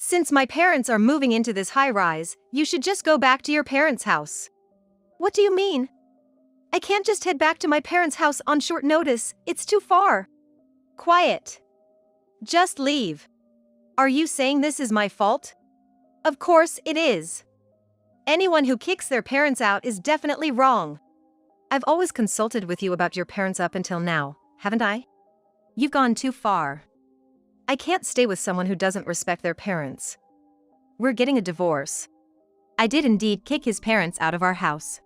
Since my parents are moving into this high-rise, you should just go back to your parents' house. What do you mean? I can't just head back to my parents' house on short notice, it's too far. Quiet. Just leave. Are you saying this is my fault? Of course it is. Anyone who kicks their parents out is definitely wrong. I've always consulted with you about your parents up until now, haven't I? You've gone too far. I can't stay with someone who doesn't respect their parents. We're getting a divorce. I did indeed kick his parents out of our house.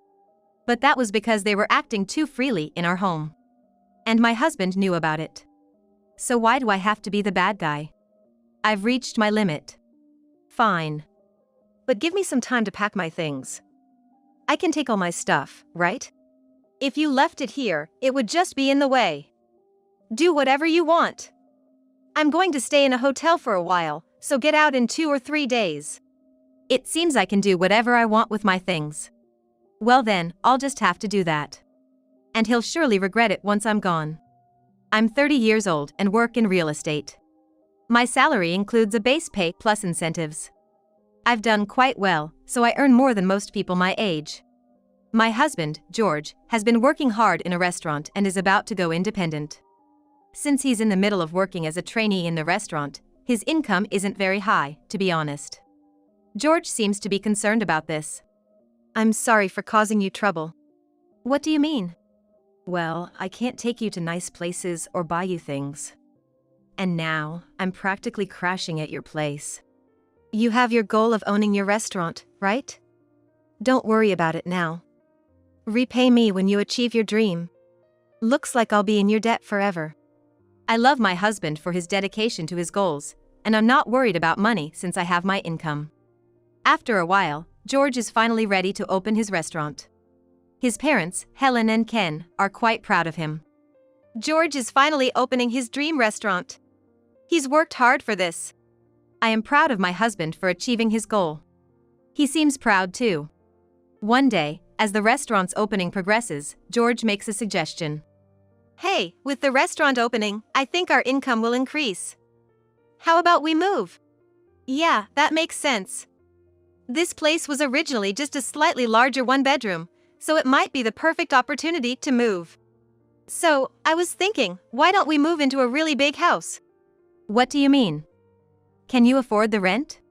But that was because they were acting too freely in our home. And my husband knew about it. So why do I have to be the bad guy? I've reached my limit. Fine. But give me some time to pack my things. I can take all my stuff, right? If you left it here, it would just be in the way. Do whatever you want. I'm going to stay in a hotel for a while, so get out in 2 or 3 days. It seems I can do whatever I want with my things. Well then, I'll just have to do that. And he'll surely regret it once I'm gone. I'm 30 years old and work in real estate. My salary includes a base pay plus incentives. I've done quite well, so I earn more than most people my age. My husband, George, has been working hard in a restaurant and is about to go independent. Since he's in the middle of working as a trainee in the restaurant, his income isn't very high, to be honest. George seems to be concerned about this. I'm sorry for causing you trouble. What do you mean? Well, I can't take you to nice places or buy you things. And now, I'm practically crashing at your place. You have your goal of owning your restaurant, right? Don't worry about it now. Repay me when you achieve your dream. Looks like I'll be in your debt forever. I love my husband for his dedication to his goals, and I'm not worried about money since I have my income. After a while, George is finally ready to open his restaurant. His parents, Helen and Ken, are quite proud of him. George is finally opening his dream restaurant. He's worked hard for this. I am proud of my husband for achieving his goal. He seems proud too. One day, as the restaurant's opening progresses, George makes a suggestion. Hey, with the restaurant opening, I think our income will increase. How about we move? Yeah, that makes sense. This place was originally just a slightly larger one-bedroom, so it might be the perfect opportunity to move. So, I was thinking, why don't we move into a really big house? What do you mean? Can you afford the rent?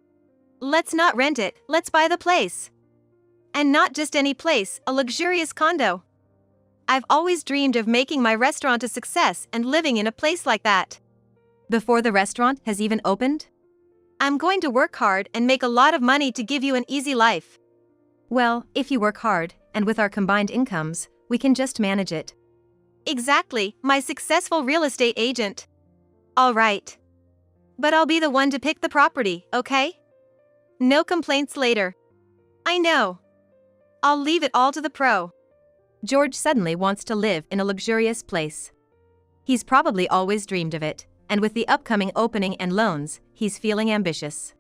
Let's not rent it, let's buy the place. And not just any place, a luxurious condo. I've always dreamed of making my restaurant a success and living in a place like that. Before the restaurant has even opened? I'm going to work hard and make a lot of money to give you an easy life. Well, if you work hard, and with our combined incomes, we can just manage it. Exactly, my successful real estate agent. All right. But I'll be the one to pick the property, okay? No complaints later. I know. I'll leave it all to the pro. George suddenly wants to live in a luxurious place. He's probably always dreamed of it, and with the upcoming opening and loans, he's feeling ambitious.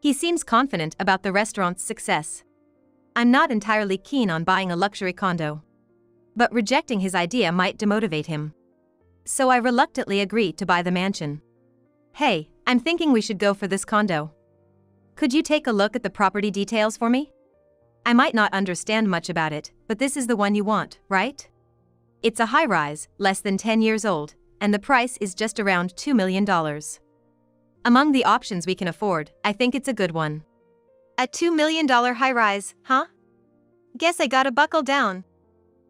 He seems confident about the restaurant's success. I'm not entirely keen on buying a luxury condo. But rejecting his idea might demotivate him. So I reluctantly agree to buy the mansion. Hey, I'm thinking we should go for this condo. Could you take a look at the property details for me? I might not understand much about it, but this is the one you want, right? It's a high-rise, less than 10 years old, and the price is just around $2 million. Among the options we can afford, I think it's a good one. A $2 million high-rise, huh? Guess I gotta buckle down.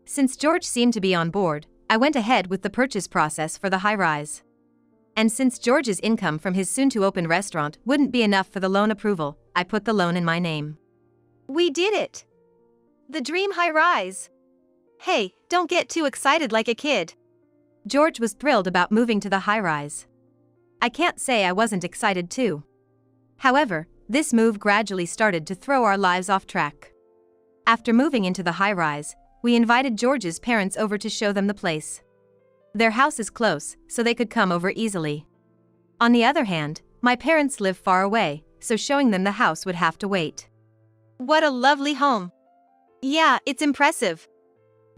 Since George seemed to be on board, I went ahead with the purchase process for the high-rise. And since George's income from his soon-to-open restaurant wouldn't be enough for the loan approval, I put the loan in my name. We did it! The dream high-rise! Hey, don't get too excited like a kid. George was thrilled about moving to the high-rise. I can't say I wasn't excited too. However, this move gradually started to throw our lives off track. After moving into the high-rise, we invited George's parents over to show them the place. Their house is close, so they could come over easily. On the other hand, my parents live far away, so showing them the house would have to wait. What a lovely home! Yeah, it's impressive.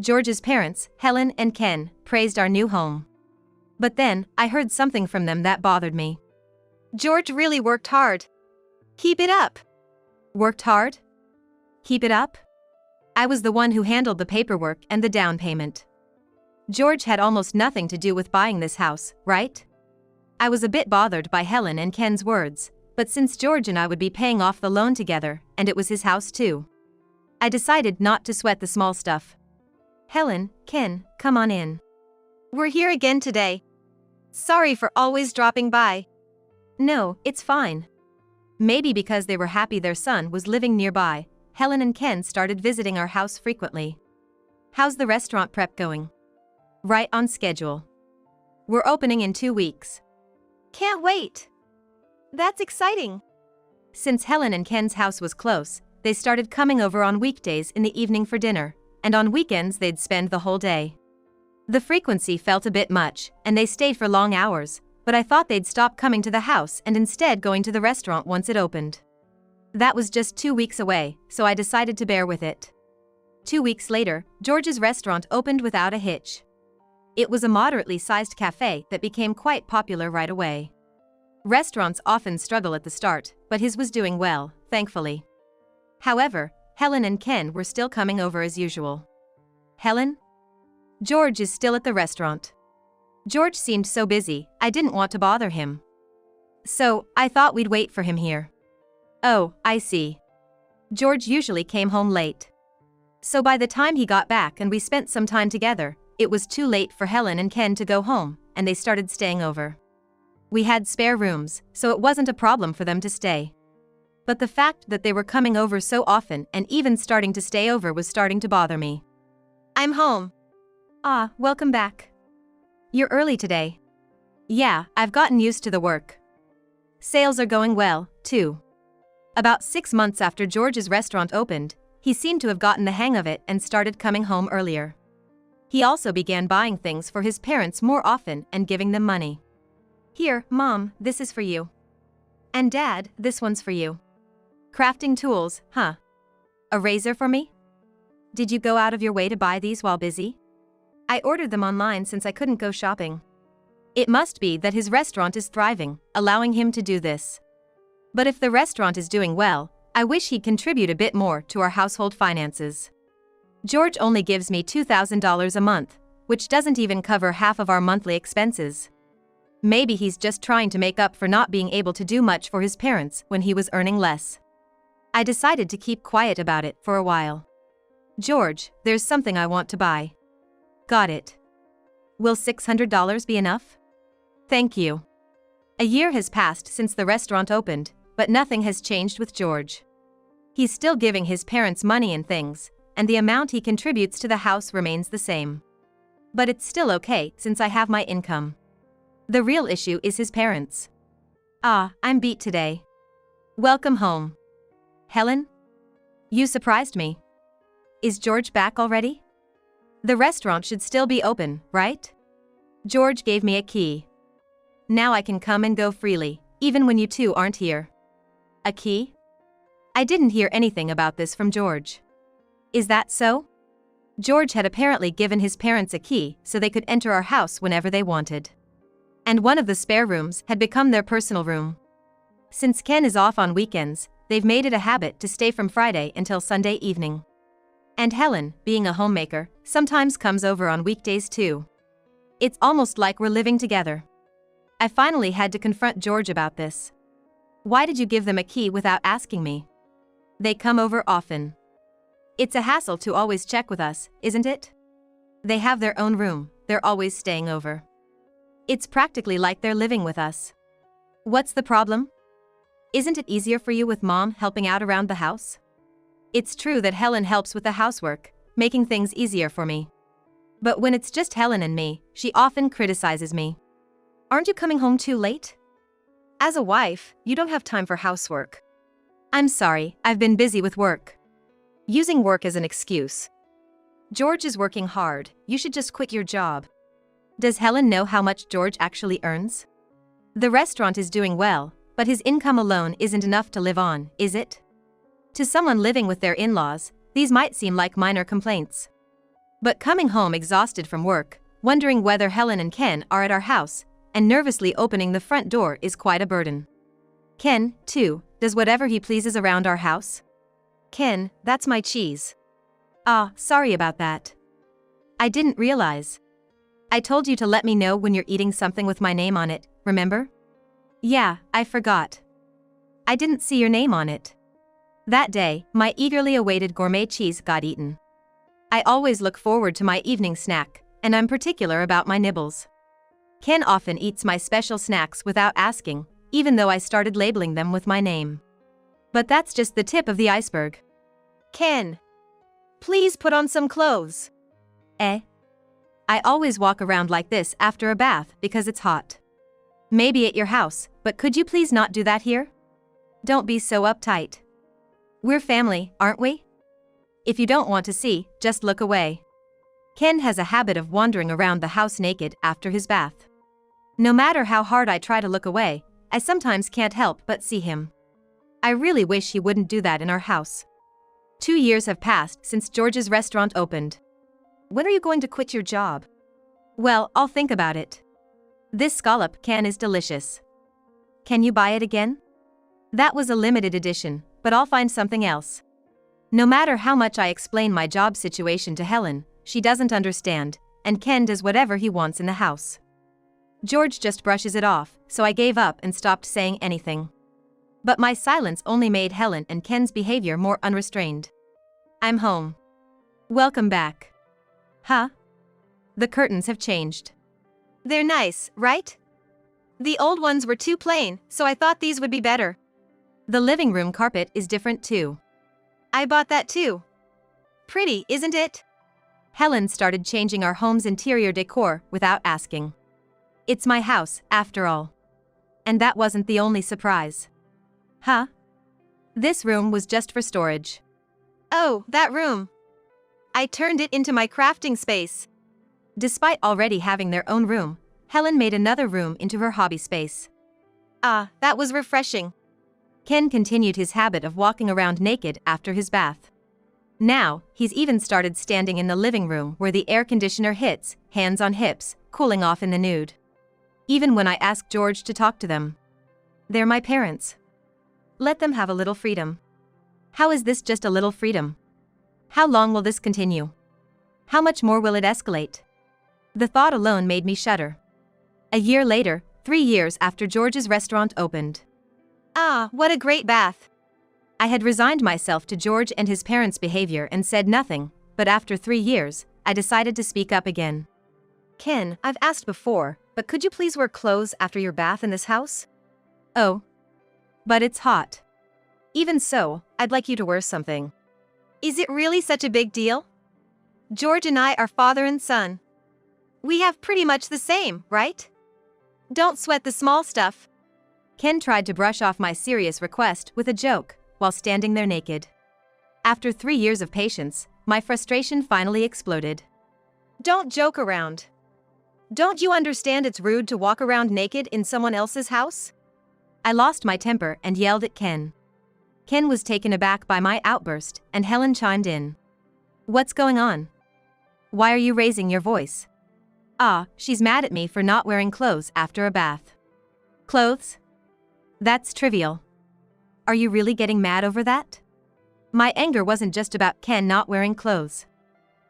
George's parents, Helen and Ken, praised our new home. But then, I heard something from them that bothered me. George really worked hard. Keep it up. Worked hard? Keep it up? I was the one who handled the paperwork and the down payment. George had almost nothing to do with buying this house, right? I was a bit bothered by Helen and Ken's words, but since George and I would be paying off the loan together, and it was his house too, I decided not to sweat the small stuff. Helen, Ken, come on in. We're here again today. Sorry for always dropping by. No, it's fine. Maybe because they were happy their son was living nearby, Helen and Ken started visiting our house frequently. How's the restaurant prep going? Right on schedule. We're opening in 2 weeks. Can't wait. That's exciting. Since Helen and Ken's house was close, they started coming over on weekdays in the evening for dinner, and on weekends they'd spend the whole day. The frequency felt a bit much, and they stayed for long hours, but I thought they'd stop coming to the house and instead going to the restaurant once it opened. That was just 2 weeks away, so I decided to bear with it. 2 weeks later, George's restaurant opened without a hitch. It was a moderately sized cafe that became quite popular right away. Restaurants often struggle at the start, but his was doing well, thankfully. However, Helen and Ken were still coming over as usual. Helen? George is still at the restaurant. George seemed so busy, I didn't want to bother him. So, I thought we'd wait for him here. Oh, I see. George usually came home late. So by the time he got back and we spent some time together, it was too late for Helen and Ken to go home, and they started staying over. We had spare rooms, so it wasn't a problem for them to stay. But the fact that they were coming over so often and even starting to stay over was starting to bother me. I'm home. Ah, welcome back. You're early today. Yeah, I've gotten used to the work. Sales are going well, too. About 6 months after George's restaurant opened, he seemed to have gotten the hang of it and started coming home earlier. He also began buying things for his parents more often and giving them money. Here, Mom, this is for you. And Dad, this one's for you. Crafting tools, huh? A razor for me? Did you go out of your way to buy these while busy? I ordered them online since I couldn't go shopping. It must be that his restaurant is thriving, allowing him to do this. But if the restaurant is doing well, I wish he'd contribute a bit more to our household finances. George only gives me $2,000 a month, which doesn't even cover half of our monthly expenses. Maybe he's just trying to make up for not being able to do much for his parents when he was earning less. I decided to keep quiet about it for a while. George, there's something I want to buy. Got it. Will $600 be enough? Thank you. A year has passed since the restaurant opened, but nothing has changed with George. He's still giving his parents money and things, and the amount he contributes to the house remains the same. But it's still okay since I have my income. The real issue is his parents. Ah, I'm beat today. Welcome home. Helen? You surprised me. Is George back already? The restaurant should still be open, right? George gave me a key. Now I can come and go freely, even when you two aren't here. A key? I didn't hear anything about this from George. Is that so? George had apparently given his parents a key so they could enter our house whenever they wanted. And one of the spare rooms had become their personal room. Since Ken is off on weekends, they've made it a habit to stay from Friday until Sunday evening. And Helen, being a homemaker, sometimes comes over on weekdays too. It's almost like we're living together. I finally had to confront George about this. Why did you give them a key without asking me? They come over often. It's a hassle to always check with us, isn't it? They have their own room, they're always staying over. It's practically like they're living with us. What's the problem? Isn't it easier for you with Mom helping out around the house? It's true that Helen helps with the housework, making things easier for me. But when it's just Helen and me, she often criticizes me. Aren't you coming home too late? As a wife, you don't have time for housework. I'm sorry, I've been busy with work. Using work as an excuse. George is working hard, you should just quit your job. Does Helen know how much George actually earns? The restaurant is doing well, but his income alone isn't enough to live on, is it? To someone living with their in-laws, these might seem like minor complaints. But coming home exhausted from work, wondering whether Helen and Ken are at our house, and nervously opening the front door is quite a burden. Ken, too, does whatever he pleases around our house. Ken, that's my cheese. Ah, sorry about that. I didn't realize. I told you to let me know when you're eating something with my name on it, remember? Yeah, I forgot. I didn't see your name on it. That day, my eagerly awaited gourmet cheese got eaten. I always look forward to my evening snack, and I'm particular about my nibbles. Ken often eats my special snacks without asking, even though I started labeling them with my name. But that's just the tip of the iceberg. Ken, please put on some clothes. I always walk around like this after a bath because it's hot. Maybe at your house, but could you please not do that here? Don't be so uptight. We're family, aren't we? If you don't want to see, just look away. Ken has a habit of wandering around the house naked after his bath. No matter how hard I try to look away, I sometimes can't help but see him. I really wish he wouldn't do that in our house. 2 years have passed since George's restaurant opened. When are you going to quit your job? Well, I'll think about it. This scallop can is delicious. Can you buy it again? That was a limited edition, but I'll find something else. No matter how much I explain my job situation to Helen, she doesn't understand, and Ken does whatever he wants in the house. George just brushes it off, so I gave up and stopped saying anything. But my silence only made Helen and Ken's behavior more unrestrained. I'm home. Welcome back. Huh? The curtains have changed. They're nice, right? The old ones were too plain, so I thought these would be better. The living room carpet is different too. I bought that too. Pretty, isn't it? Helen started changing our home's interior decor without asking. It's my house, after all. And that wasn't the only surprise. Huh? This room was just for storage. Oh, that room. I turned it into my crafting space. Despite already having their own room, Helen made another room into her hobby space. Ah, that was refreshing. Ken continued his habit of walking around naked after his bath. Now, he's even started standing in the living room where the air conditioner hits, hands on hips, cooling off in the nude. Even when I ask George to talk to them. They're my parents. Let them have a little freedom. How is this just a little freedom? How long will this continue? How much more will it escalate? The thought alone made me shudder. A year later, 3 years after George's restaurant opened. Ah, what a great bath. I had resigned myself to George and his parents' behavior and said nothing, but after 3 years, I decided to speak up again. Ken, I've asked before, but could you please wear clothes after your bath in this house? Oh. But it's hot. Even so, I'd like you to wear something. Is it really such a big deal? George and I are father and son. We have pretty much the same, right? Don't sweat the small stuff. Ken tried to brush off my serious request with a joke, while standing there naked. After 3 years of patience, my frustration finally exploded. Don't joke around. Don't you understand it's rude to walk around naked in someone else's house? I lost my temper and yelled at Ken. Ken was taken aback by my outburst, and Helen chimed in. What's going on? Why are you raising your voice? Ah, she's mad at me for not wearing clothes after a bath. Clothes? That's trivial. Are you really getting mad over that? My anger wasn't just about Ken not wearing clothes.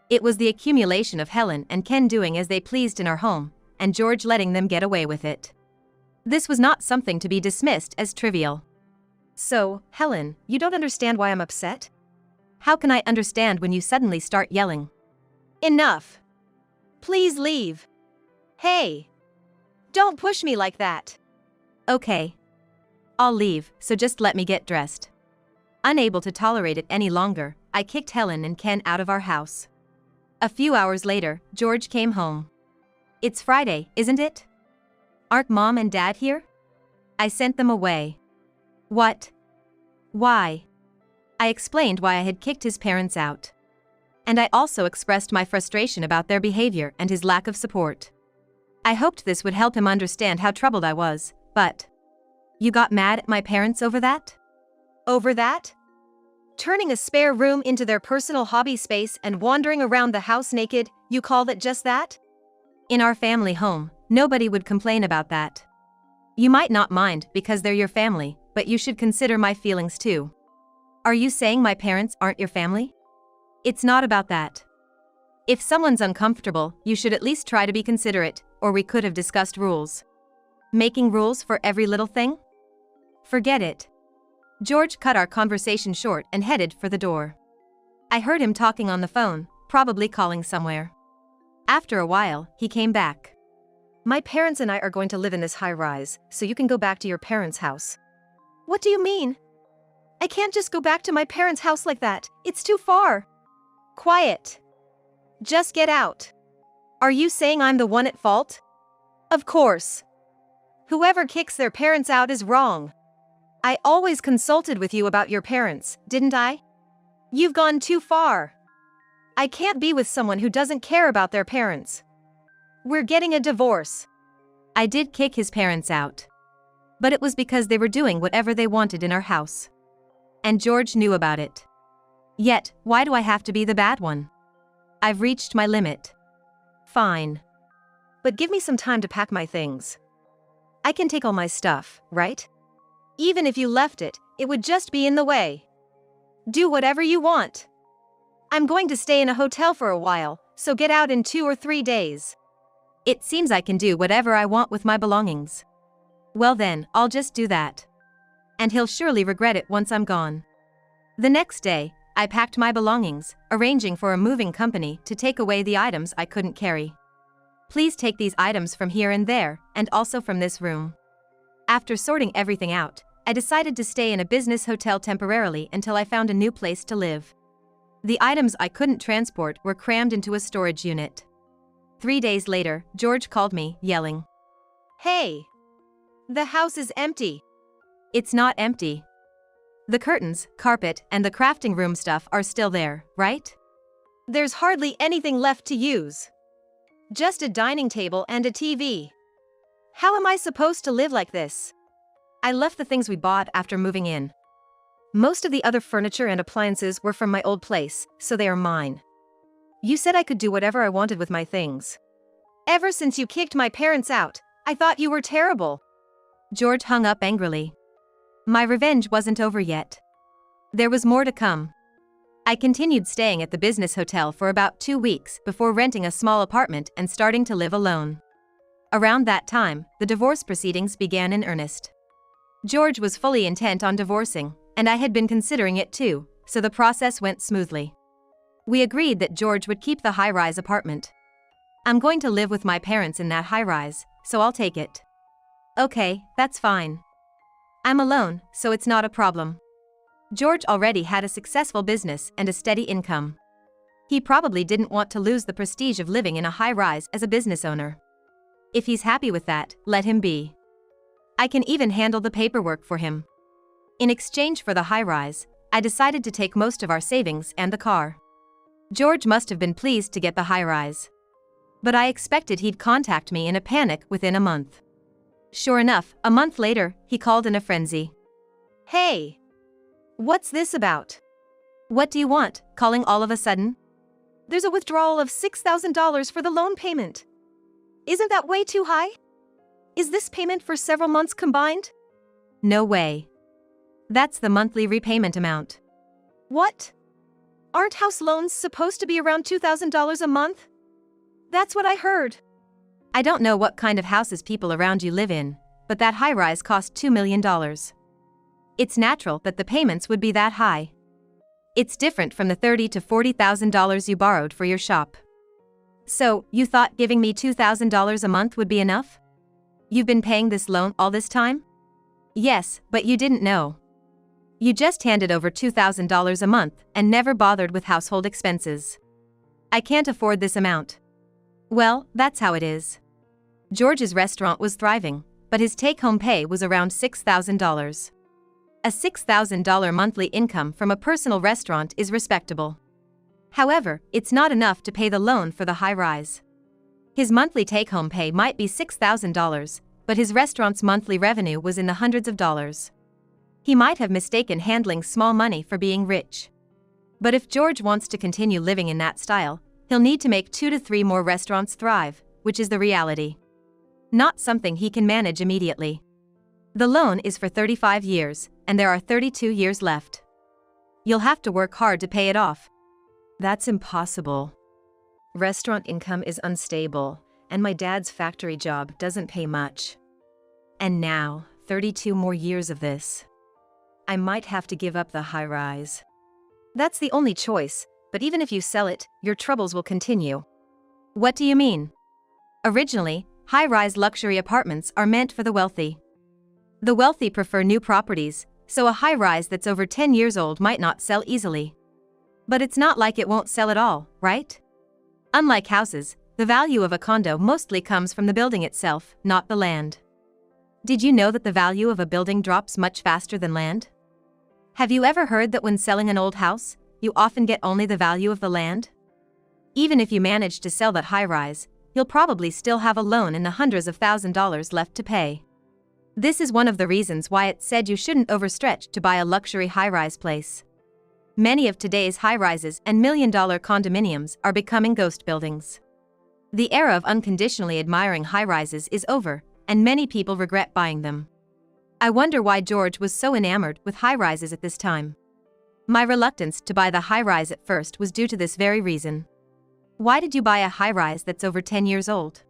It was the accumulation of Helen and Ken doing as they pleased in our home, and George letting them get away with it. This was not something to be dismissed as trivial. So, Helen, you don't understand why I'm upset? How can I understand when you suddenly start yelling? Enough. Please leave. Hey. Don't push me like that. Okay. I'll leave, so just let me get dressed. Unable to tolerate it any longer, I kicked Helen and Ken out of our house. A few hours later, George came home. It's Friday, isn't it? Aren't Mom and Dad here? I sent them away. What? Why? I explained why I had kicked his parents out. And I also expressed my frustration about their behavior and his lack of support. I hoped this would help him understand how troubled I was, but... You got mad at my parents over that? Over that? Turning a spare room into their personal hobby space and wandering around the house naked, you call that just that? In our family home, nobody would complain about that. You might not mind because they're your family, but you should consider my feelings too. Are you saying my parents aren't your family? It's not about that. If someone's uncomfortable, you should at least try to be considerate, or we could have discussed rules. Making rules for every little thing? Forget it. George cut our conversation short and headed for the door. I heard him talking on the phone, probably calling somewhere. After a while, he came back. My parents and I are going to live in this high-rise, so you can go back to your parents' house. What do you mean? I can't just go back to my parents' house like that. It's too far. Quiet. Just get out. Are you saying I'm the one at fault? Of course. Whoever kicks their parents out is wrong. I always consulted with you about your parents, didn't I? You've gone too far. I can't be with someone who doesn't care about their parents. We're getting a divorce. I did kick his parents out. But it was because they were doing whatever they wanted in our house. And George knew about it. Yet, why do I have to be the bad one? I've reached my limit. Fine. But give me some time to pack my things. I can take all my stuff, right? Even if you left it, it would just be in the way. Do whatever you want. I'm going to stay in a hotel for a while, so get out in 2 or 3 days. It seems I can do whatever I want with my belongings. Well then, I'll just do that. And he'll surely regret it once I'm gone. The next day, I packed my belongings, arranging for a moving company to take away the items I couldn't carry. Please take these items from here and there, and also from this room. After sorting everything out, I decided to stay in a business hotel temporarily until I found a new place to live. The items I couldn't transport were crammed into a storage unit. 3 days later, George called me, yelling, "Hey! The house is empty." It's not empty. The curtains, carpet, and the crafting room stuff are still there, right? There's hardly anything left to use. Just a dining table and a TV. How am I supposed to live like this? I left the things we bought after moving in. Most of the other furniture and appliances were from my old place, so they are mine. You said I could do whatever I wanted with my things. Ever since you kicked my parents out, I thought you were terrible. George hung up angrily. My revenge wasn't over yet. There was more to come. I continued staying at the business hotel for about 2 weeks before renting a small apartment and starting to live alone. Around that time, the divorce proceedings began in earnest. George was fully intent on divorcing, and I had been considering it too, so the process went smoothly. We agreed that George would keep the high-rise apartment. I'm going to live with my parents in that high-rise, so I'll take it. Okay, that's fine. I'm alone, so it's not a problem. George already had a successful business and a steady income. He probably didn't want to lose the prestige of living in a high-rise as a business owner. If he's happy with that, let him be. I can even handle the paperwork for him. In exchange for the high-rise, I decided to take most of our savings and the car. George must have been pleased to get the high-rise. But I expected he'd contact me in a panic within a month. Sure enough, a month later, he called in a frenzy. Hey! What's this about? What do you want, calling all of a sudden? There's a withdrawal of $6,000 for the loan payment. Isn't that way too high? Is this payment for several months combined? No way. That's the monthly repayment amount. What? Aren't house loans supposed to be around $2,000 a month? That's what I heard. I don't know what kind of houses people around you live in, but that high-rise cost $2 million. It's natural that the payments would be that high. It's different from the $30,000 to $40,000 you borrowed for your shop. So, you thought giving me $2,000 a month would be enough? You've been paying this loan all this time? Yes, but you didn't know. You just handed over $2,000 a month and never bothered with household expenses. I can't afford this amount. Well, that's how it is. George's restaurant was thriving, but his take-home pay was around $6,000. A $6,000 monthly income from a personal restaurant is respectable. However, it's not enough to pay the loan for the high-rise. His monthly take-home pay might be $6,000, but his restaurant's monthly revenue was in the hundreds of dollars. He might have mistaken handling small money for being rich. But if George wants to continue living in that style, he'll need to make 2 to 3 more restaurants thrive, which is the reality. Not something he can manage immediately. The loan is for 35 years, and there are 32 years left. You'll have to work hard to pay it off. That's impossible. Restaurant income is unstable, and my dad's factory job doesn't pay much. And now, 32 more years of this. I might have to give up the high-rise. That's the only choice, but even if you sell it, your troubles will continue. What do you mean? Originally, high-rise luxury apartments are meant for the wealthy. The wealthy prefer new properties, so a high-rise that's over 10 years old might not sell easily. But it's not like it won't sell at all, right? Unlike houses, the value of a condo mostly comes from the building itself, not the land. Did you know that the value of a building drops much faster than land? Have you ever heard that when selling an old house, you often get only the value of the land? Even if you manage to sell that high-rise, you'll probably still have a loan in the hundreds of $1,000s left to pay. This is one of the reasons why it's said you shouldn't overstretch to buy a luxury high-rise place. Many of today's high-rises and million-dollar condominiums are becoming ghost buildings. The era of unconditionally admiring high-rises is over, and many people regret buying them. I wonder why George was so enamored with high-rises at this time. My reluctance to buy the high-rise at first was due to this very reason. Why did you buy a high-rise that's over 10 years old?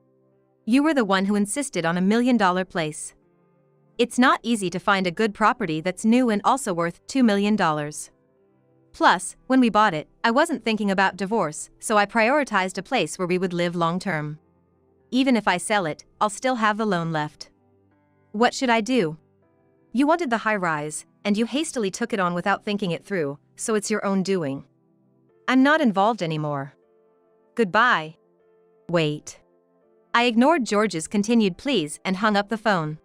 You were the one who insisted on a $1 million place. It's not easy to find a good property that's new and also worth $2 million. Plus, when we bought it, I wasn't thinking about divorce, so I prioritized a place where we would live long-term. Even if I sell it, I'll still have the loan left. What should I do? You wanted the high-rise, and you hastily took it on without thinking it through, so it's your own doing. I'm not involved anymore. Goodbye. Wait. I ignored George's continued pleas and hung up the phone.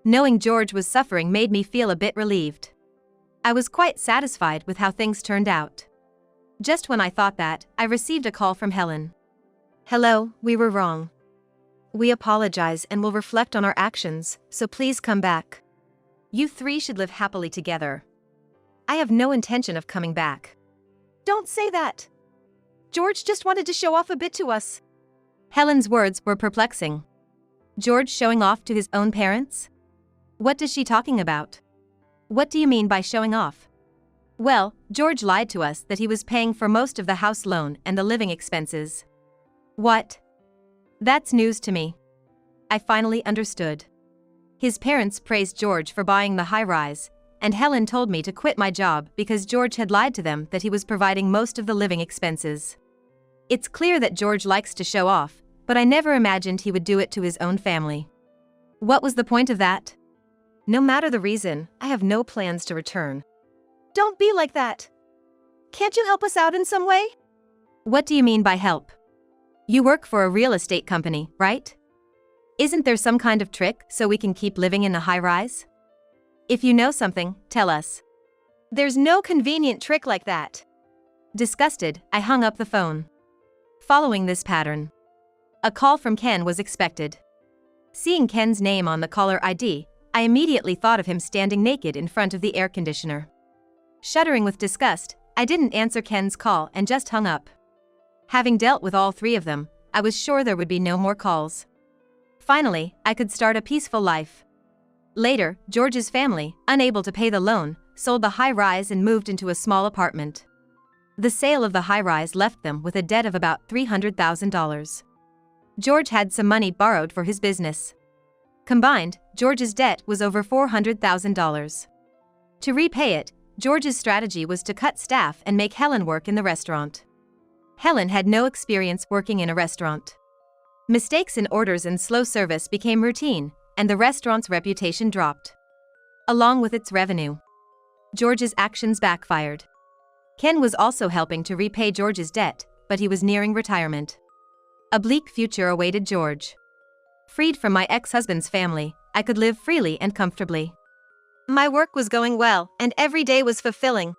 Knowing George was suffering made me feel a bit relieved. I was quite satisfied with how things turned out. Just when I thought that, I received a call from Helen. Hello, we were wrong. We apologize and will reflect on our actions, so please come back. You three should live happily together. I have no intention of coming back. Don't say that. George just wanted to show off a bit to us. Helen's words were perplexing. George showing off to his own parents? What is she talking about? What do you mean by showing off? Well, George lied to us that he was paying for most of the house loan and the living expenses. What? That's news to me. I finally understood. His parents praised George for buying the high-rise, and Helen told me to quit my job because George had lied to them that he was providing most of the living expenses. It's clear that George likes to show off, but I never imagined he would do it to his own family. What was the point of that? No matter the reason, I have no plans to return. Don't be like that. Can't you help us out in some way? What do you mean by help? You work for a real estate company, right? Isn't there some kind of trick so we can keep living in the high-rise? If you know something, tell us. There's no convenient trick like that. Disgusted, I hung up the phone. Following this pattern, a call from Ken was expected. Seeing Ken's name on the caller ID, I immediately thought of him standing naked in front of the air conditioner. Shuddering with disgust, I didn't answer Ken's call and just hung up. Having dealt with all three of them, I was sure there would be no more calls. Finally, I could start a peaceful life. Later, George's family, unable to pay the loan, sold the high-rise and moved into a small apartment. The sale of the high-rise left them with a debt of about $300,000. George had some money borrowed for his business. Combined, George's debt was over $400,000. To repay it, George's strategy was to cut staff and make Helen work in the restaurant. Helen had no experience working in a restaurant. Mistakes in orders and slow service became routine, and the restaurant's reputation dropped. Along with its revenue, George's actions backfired. Ken was also helping to repay George's debt, but he was nearing retirement. A bleak future awaited George. Freed from my ex-husband's family, I could live freely and comfortably. My work was going well, and every day was fulfilling.